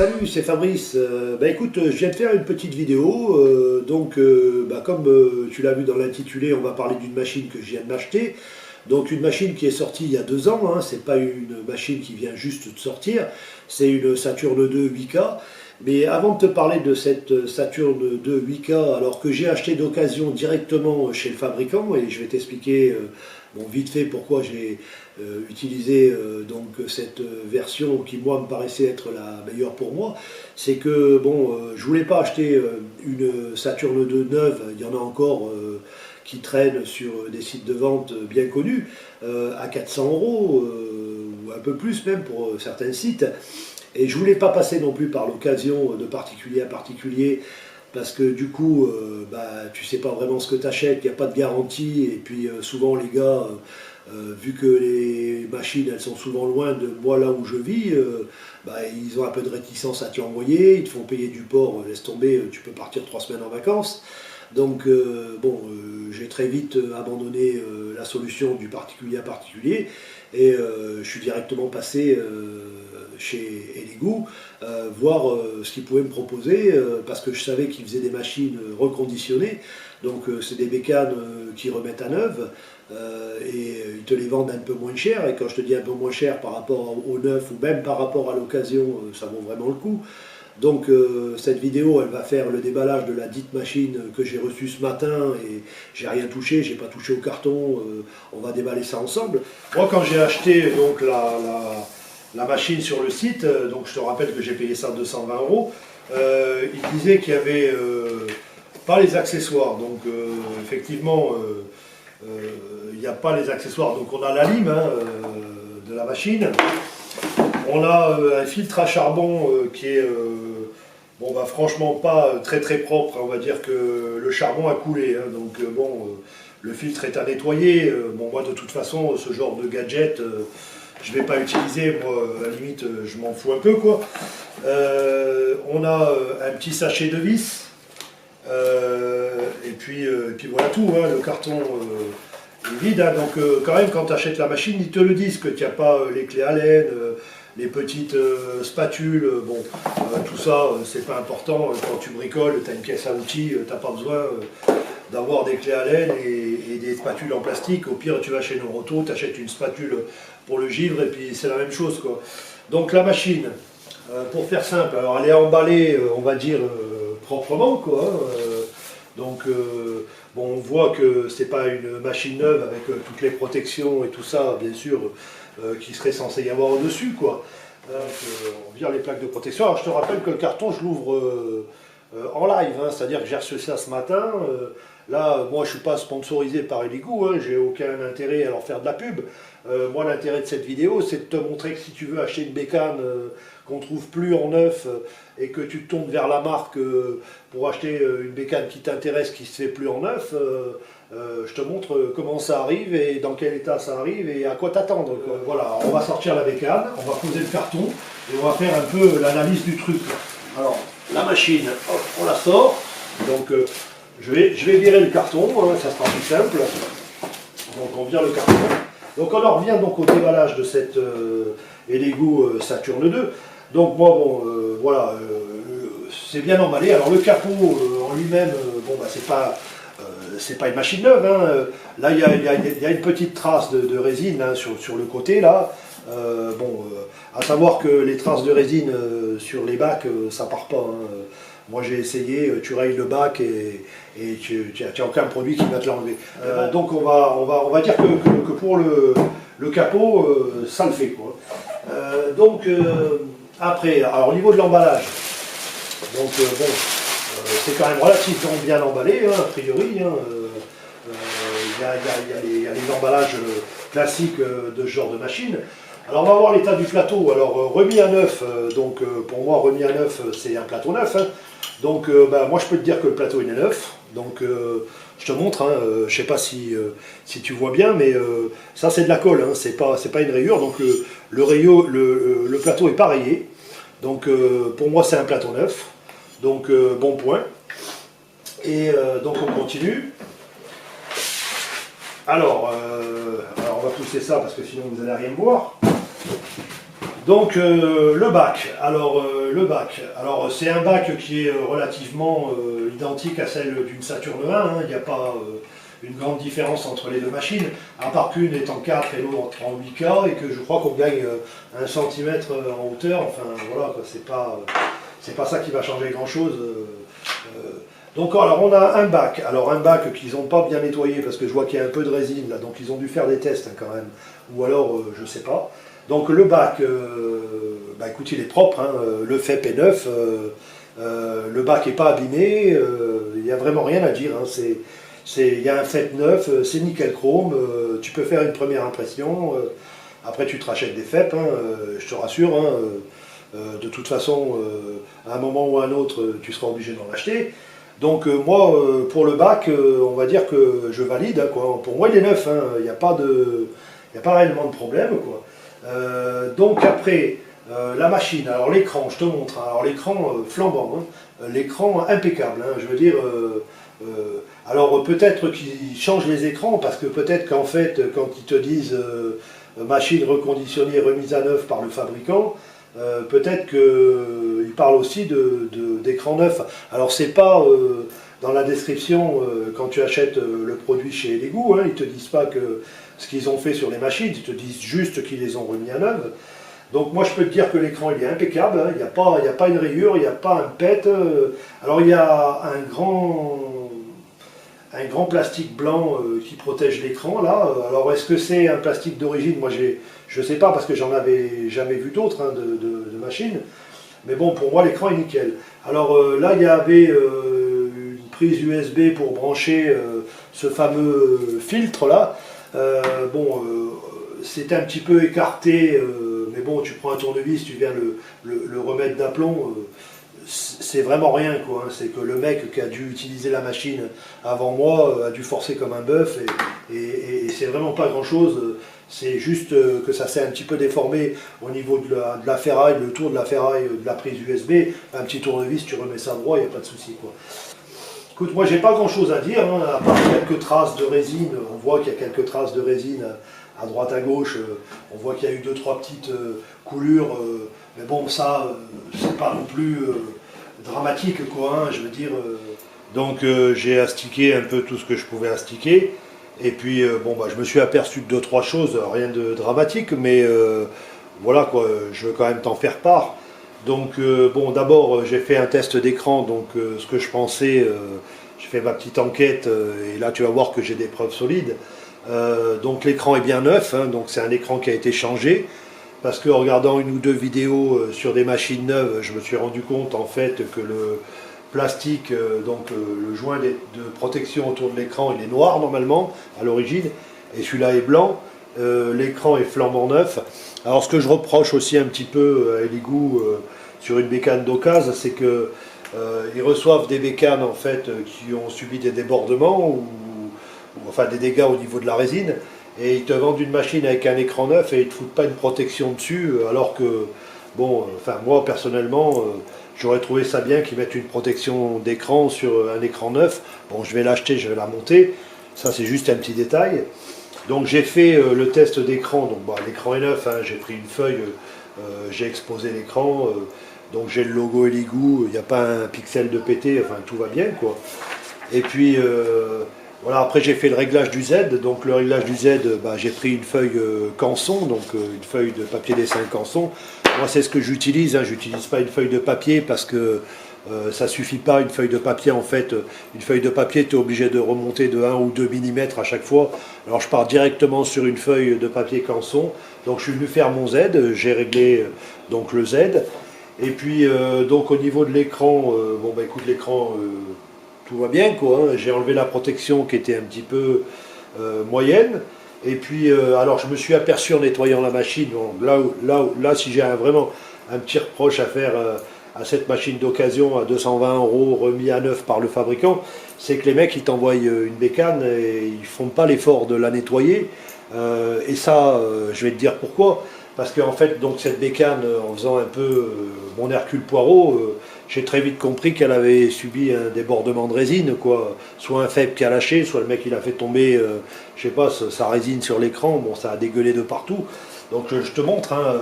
Salut, c'est Fabrice. Écoute, je viens de faire une petite vidéo. Comme tu l'as vu dans l'intitulé, on va parler d'une machine que je viens de m'acheter. Donc une machine qui est sortie il y a 2 ans, hein, c'est pas une machine qui vient juste de sortir, c'est une Saturn 2 8K. Mais avant de te parler de cette Saturn 2 8K, alors que j'ai acheté d'occasion directement chez le fabricant, et je vais t'expliquer vite fait pourquoi j'ai utilisé cette version qui moi me paraissait être la meilleure pour moi, c'est que je voulais pas acheter une Saturn 2 neuve, il y en a encore qui traînent sur des sites de vente bien connus à 400 € ou un peu plus même pour certains sites. Et je voulais pas passer non plus par l'occasion de particulier à particulier, parce que du coup, tu sais pas vraiment ce que tu achètes, il n'y a pas de garantie, et puis souvent les gars, vu que les machines elles sont souvent loin de moi là où je vis, ils ont un peu de réticence à t'y envoyer, ils te font payer du port, laisse tomber, tu peux partir 3 semaines en vacances. Donc j'ai très vite abandonné la solution du particulier à particulier, et je suis directement passé chez Elegoo, voir ce qu'ils pouvaient me proposer, parce que je savais qu'ils faisaient des machines reconditionnées, donc c'est des bécanes qu'ils remettent à neuve, et ils te les vendent un peu moins cher, et quand je te dis un peu moins cher par rapport au neuf, ou même par rapport à l'occasion, ça vaut vraiment le coup. Donc cette vidéo elle va faire le déballage de la dite machine que j'ai reçue ce matin, et j'ai rien touché, j'ai pas touché au carton, on va déballer ça ensemble. Moi quand j'ai acheté donc la machine sur le site, donc je te rappelle que j'ai payé ça 220 €, il disait qu'il n'y avait pas les accessoires, donc effectivement il n'y a pas les accessoires, donc on a la lime de la machine, on a un filtre à charbon qui est franchement pas très très propre, on va dire que le charbon a coulé, hein, donc le filtre est à nettoyer. Moi de toute façon ce genre de gadget je vais pas utiliser, moi à la limite je m'en fous un peu quoi. On a un petit sachet de vis, et puis voilà tout, hein, le carton est vide, hein, donc quand même quand tu achètes la machine ils te le disent que tu n'as pas les clés Allen, les petites spatules, tout ça c'est pas important, quand tu bricoles, tu as une pièce à outils, tu n'as pas besoin d'avoir des clés Allen et des spatules en plastique. Au pire tu vas chez Noroto, tu achètes une spatule pour le givre et puis c'est la même chose quoi. Donc la machine, pour faire simple, alors elle est emballée on va dire proprement quoi, on voit que c'est pas une machine neuve avec toutes les protections et tout ça bien sûr qui serait censé y avoir au-dessus quoi. On vire les plaques de protection. Alors je te rappelle que le carton je l'ouvre en live, hein, c'est-à-dire que j'ai reçu ça ce matin. Là, moi je ne suis pas sponsorisé par Elegoo, hein, j'ai aucun intérêt à leur faire de la pub. Moi l'intérêt de cette vidéo c'est de te montrer que si tu veux acheter une bécane qu'on ne trouve plus en neuf et que tu te tournes vers la marque pour acheter une bécane qui t'intéresse, qui ne se fait plus en neuf, je te montre comment ça arrive et dans quel état ça arrive et à quoi t'attendre. Voilà, on va sortir la bécane, on va poser le carton et on va faire un peu l'analyse du truc. Alors la machine, hop, on la sort, donc je vais virer le carton, hein, ça sera plus simple. Donc on vire le carton. Donc on en revient donc au déballage de cette Elegoo Saturn 2. Donc moi voilà, c'est bien emballé. Alors le capot en lui-même, c'est pas une machine neuve, hein. Là il y a une petite trace de résine hein, sur le côté là. À savoir que les traces de résine sur les bacs, ça part pas. Hein. Moi j'ai essayé, tu rayes le bac et tu n'as aucun produit qui va te l'enlever. Donc on va dire que pour le capot, ça le fait quoi. Après, alors au niveau de l'emballage, c'est quand même relativement bien emballé, hein, a priori. Hein, il y a les emballages classiques de ce genre de machine. Alors on va voir l'état du plateau. Alors remis à neuf, pour moi remis à neuf c'est un plateau neuf. Hein. Donc moi je peux te dire que le plateau il est neuf. Donc je te montre, hein, je ne sais pas si tu vois bien, mais ça c'est de la colle, hein, c'est pas une rayure. Donc le plateau est pas rayé. Donc pour moi c'est un plateau neuf. Donc bon point. Et donc on continue. Alors on va pousser ça parce que sinon vous n'allez rien voir. Donc le bac, alors c'est un bac qui est relativement identique à celle d'une Saturn 1, hein. Il n'y a pas une grande différence entre les deux machines, à part qu'une est en 4 et l'autre en 8K, et que je crois qu'on gagne 1 cm en hauteur, enfin voilà, c'est pas ça qui va changer grand chose. Donc alors on a un bac qu'ils n'ont pas bien nettoyé parce que je vois qu'il y a un peu de résine là, donc ils ont dû faire des tests hein, quand même, ou alors je sais pas. Donc le bac, bah écoute il est propre, hein, le FEP est neuf, le bac n'est pas abîmé, il n'y a vraiment rien à dire, hein, il y a un FEP neuf, c'est nickel chrome, tu peux faire une première impression, après tu te rachètes des FEP, hein, je te rassure, hein, de toute façon à un moment ou à un autre tu seras obligé d'en acheter. Donc moi, pour le bac, on va dire que je valide, hein, quoi. Pour moi il est neuf, hein. Il n'y a pas réellement de problème, quoi. Donc après, la machine, alors l'écran, je te montre, hein. Alors l'écran flambant, hein. L'écran impeccable, hein. Je veux dire, alors peut-être qu'ils changent les écrans, parce que peut-être qu'en fait, quand ils te disent machine reconditionnée, remise à neuf par le fabricant, peut-être qu'ils parlent aussi d'écran neuf. Alors c'est pas dans la description quand tu achètes le produit chez Elegoo, hein, ils te disent pas que ce qu'ils ont fait sur les machines, ils te disent juste qu'ils les ont remis à neuf. Donc moi je peux te dire que l'écran il est impeccable, hein, il n'y a pas une rayure, il n'y a pas un pet. Alors il y a un grand plastique blanc qui protège l'écran là. Alors est-ce que c'est un plastique d'origine? Moi je ne sais pas parce que j'en avais jamais vu d'autres hein, de machines. Mais bon, pour moi l'écran est nickel. Alors là il y avait une prise USB pour brancher ce fameux filtre là. Bon, c'est un petit peu écarté, mais bon, tu prends un tournevis, tu viens le remettre d'aplomb. C'est vraiment rien, quoi. Hein. C'est que le mec qui a dû utiliser la machine avant moi a dû forcer comme un bœuf et c'est vraiment pas grand chose. C'est juste que ça s'est un petit peu déformé au niveau de la ferraille, le tour de la ferraille de la prise USB. Un petit tournevis, tu remets ça droit, il n'y a pas de souci, quoi. Écoute, moi j'ai pas grand chose à dire, hein, à part quelques traces de résine. On voit qu'il y a quelques traces de résine à droite à gauche. On voit qu'il y a eu 2-3 petites coulures. Mais bon, ça, c'est pas non plus dramatique, quoi, hein, je veux dire. Donc j'ai astiqué un peu tout ce que je pouvais astiquer. Et puis, bon, bah, je me suis aperçu de 2-3 choses, rien de dramatique, mais voilà, quoi, je veux quand même t'en faire part. Donc, bon, d'abord, j'ai fait un test d'écran, donc ce que je pensais, j'ai fait ma petite enquête, et là, tu vas voir que j'ai des preuves solides. Donc, l'écran est bien neuf, hein, donc c'est un écran qui a été changé. Parce que en regardant une ou deux vidéos sur des machines neuves, je me suis rendu compte en fait que le plastique, donc le joint de protection autour de l'écran, il est noir normalement à l'origine, et celui-là est blanc. L'écran est flambant neuf. Alors ce que je reproche aussi un petit peu à Elegoo sur une bécane d'occasion, c'est que ils reçoivent des bécanes en fait qui ont subi des débordements ou enfin des dégâts au niveau de la résine. Et ils te vendent une machine avec un écran neuf et ils ne te foutent pas une protection dessus, alors que, bon, enfin moi personnellement, j'aurais trouvé ça bien qu'ils mettent une protection d'écran sur un écran neuf. Bon, je vais l'acheter, je vais la monter, ça c'est juste un petit détail. Donc j'ai fait le test d'écran, donc bah, l'écran est neuf, hein, j'ai pris une feuille, j'ai exposé l'écran, donc j'ai le logo Elegoo, il n'y a pas un pixel de pété, enfin tout va bien quoi. Et puis voilà, après j'ai fait le réglage du Z, donc le réglage du Z, bah, j'ai pris une feuille Canson, donc une feuille de papier dessin Canson. Moi c'est ce que j'utilise, hein, j'utilise pas une feuille de papier parce que ça suffit pas une feuille de papier en fait. Une feuille de papier tu es obligé de remonter de 1 ou 2 mm à chaque fois. Alors je pars directement sur une feuille de papier Canson, donc je suis venu faire mon Z, j'ai réglé donc le Z. Et puis donc au niveau de l'écran, bon bah écoute l'écran... tout va bien quoi, hein. J'ai enlevé la protection qui était un petit peu moyenne, et puis alors je me suis aperçu en nettoyant la machine, bon, là si j'ai vraiment un petit reproche à faire à cette machine d'occasion à 220 € remis à neuf par le fabricant, c'est que les mecs ils t'envoient une bécane et ils font pas l'effort de la nettoyer, et ça je vais te dire pourquoi. Parce qu'en fait, donc cette bécane, en faisant un peu mon Hercule Poirot, j'ai très vite compris qu'elle avait subi un débordement de résine, quoi. Soit un FEP qui a lâché, soit le mec il a fait tomber, je sais pas, sa résine sur l'écran, bon ça a dégueulé de partout. Donc je te montre, hein,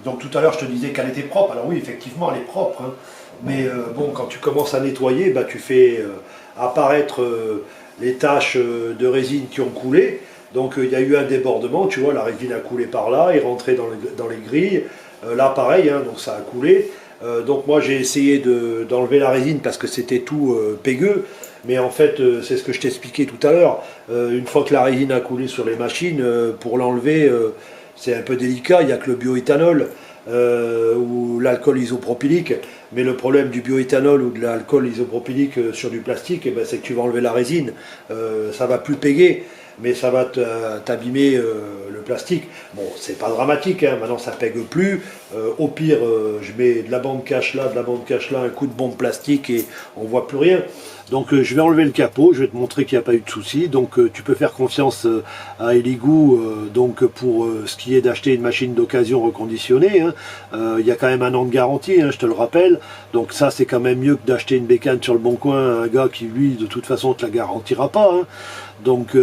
donc tout à l'heure je te disais qu'elle était propre, alors oui effectivement elle est propre, hein, mais bon quand tu commences à nettoyer, bah, tu fais apparaître les taches de résine qui ont coulé, donc il y a eu un débordement, tu vois la résine a coulé par là, est rentrée dans les grilles, là pareil, hein, donc ça a coulé, donc moi j'ai essayé d'enlever la résine parce que c'était tout pégueux, mais en fait c'est ce que je t'expliquais tout à l'heure, une fois que la résine a coulé sur les machines, pour l'enlever c'est un peu délicat, il n'y a que le bioéthanol ou l'alcool isopropylique, mais le problème du bioéthanol ou de l'alcool isopropylique sur du plastique, eh ben, c'est que tu vas enlever la résine, ça va plus péguer, mais ça va t'abîmer le plastique. Bon, c'est pas dramatique, hein, maintenant ça pègue plus. Au pire, je mets de la bande cache là, un coup de bombe plastique et on voit plus rien. Donc je vais enlever le capot, je vais te montrer qu'il n'y a pas eu de souci. Donc tu peux faire confiance à Eligoo donc pour ce qui est d'acheter une machine d'occasion reconditionnée. Hein. Il y a quand même 1 an de garantie, hein, je te le rappelle. Donc ça c'est quand même mieux que d'acheter une bécane sur le bon coin à un gars qui lui de toute façon ne te la garantira pas. Hein. Donc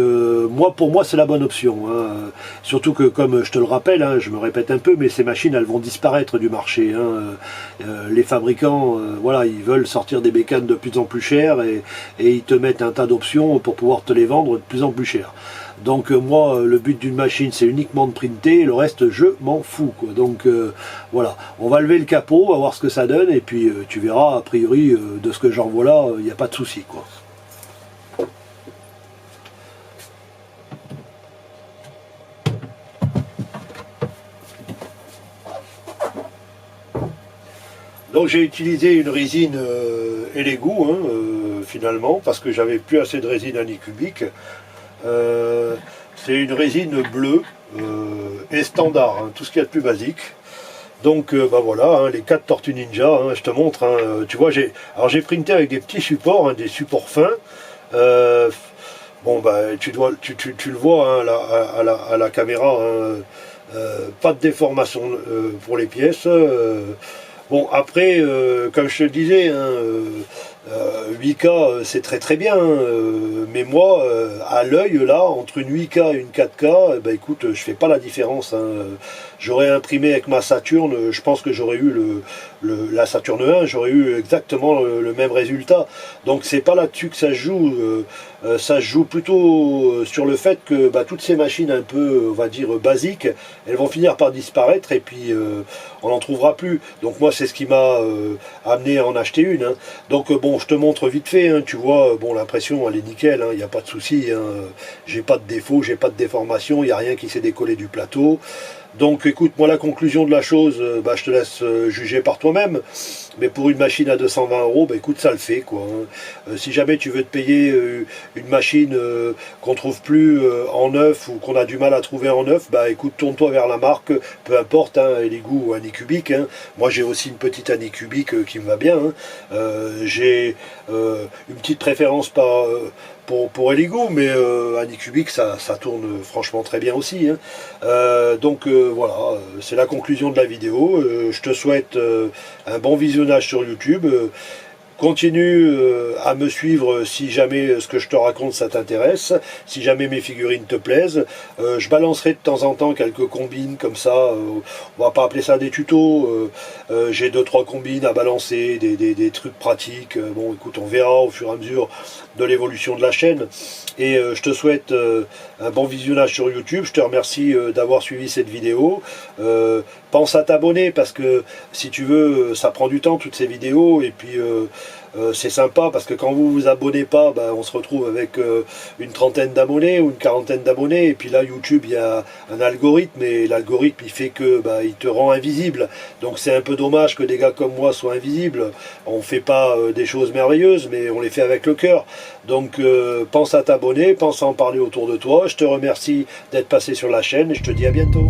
pour moi c'est la bonne option. Hein. Surtout que comme je te le rappelle, hein, je me répète un peu, mais ces machines elles vont disparaître du marché. Hein. Les fabricants, voilà, ils veulent sortir des bécanes de plus en plus chères et ils te mettent un tas d'options pour pouvoir te les vendre de plus en plus cher. Donc moi le but d'une machine c'est uniquement de printer, le reste je m'en fous quoi. Donc voilà, on va lever le capot, on va voir ce que ça donne et puis tu verras a priori de ce que j'en vois là, il n'y a pas de souci quoi. Donc j'ai utilisé une résine Eligoo hein, finalement parce que j'avais plus assez de résine anicubique. C'est une résine bleue et standard, hein, tout ce qu'il y a de plus basique. Donc bah voilà, hein, les 4 Tortues Ninja, hein, je te montre, hein, tu vois, j'ai printé avec des petits supports, hein, des supports fins. Bon bah tu le vois hein, à la caméra, hein, pas de déformation pour les pièces. Bon après, comme je te le disais, hein, 8K c'est très bien, hein, mais moi à l'œil là, entre une 8K et une 4K, bah écoute, je fais pas la différence. Hein. J'aurais imprimé avec ma Saturn, je pense que j'aurais eu la Saturn 1, j'aurais eu exactement le même résultat. Donc c'est pas là-dessus que ça se joue, ça se joue plutôt sur le fait que bah, toutes ces machines un peu, on va dire, basiques, elles vont finir par disparaître et puis on n'en trouvera plus. Donc moi c'est ce qui m'a amené à en acheter une. Hein. Donc bon, je te montre vite fait, hein, tu vois, bon l'impression elle est nickel, il n'y a pas de souci, hein, j'ai pas de défaut, j'ai pas de déformation, il n'y a rien qui s'est décollé du plateau. Donc écoute, moi la conclusion de la chose, bah, je te laisse juger par toi-même, mais pour une machine à 220 €, bah, écoute, ça le fait quoi. Hein. Si jamais tu veux te payer une machine qu'on trouve plus en neuf ou qu'on a du mal à trouver en neuf, bah écoute, tourne-toi vers la marque, peu importe, hein, Eligoo ou Anycubic. Hein. Moi j'ai aussi une petite Anycubic qui me va bien. Hein. J'ai une petite préférence pour Eligoo, mais Anycubic ça tourne franchement très bien aussi. Hein. Donc voilà, c'est la conclusion de la vidéo. Je te souhaite un bon visionnage sur YouTube. Continue à me suivre si jamais ce que je te raconte ça t'intéresse, si jamais mes figurines te plaisent. Je balancerai de temps en temps quelques combines comme ça, on va pas appeler ça des tutos, j'ai 2-3 combines à balancer, des trucs pratiques. Bon écoute, on verra au fur et à mesure de l'évolution de la chaîne. Et je te souhaite un bon visionnage sur YouTube. Je te remercie d'avoir suivi cette vidéo. Pense à t'abonner parce que si tu veux, ça prend du temps toutes ces vidéos. Et puis c'est sympa parce que quand vous vous abonnez pas, ben, on se retrouve avec une trentaine d'abonnés ou une quarantaine d'abonnés. Et puis là, YouTube, il y a un algorithme et l'algorithme, il fait que il te rend invisible. Donc c'est un peu dommage que des gars comme moi soient invisibles. On fait pas des choses merveilleuses, mais on les fait avec le cœur. Donc pense à t'abonner, pense à en parler autour de toi. Je te remercie d'être passé sur la chaîne et je te dis à bientôt.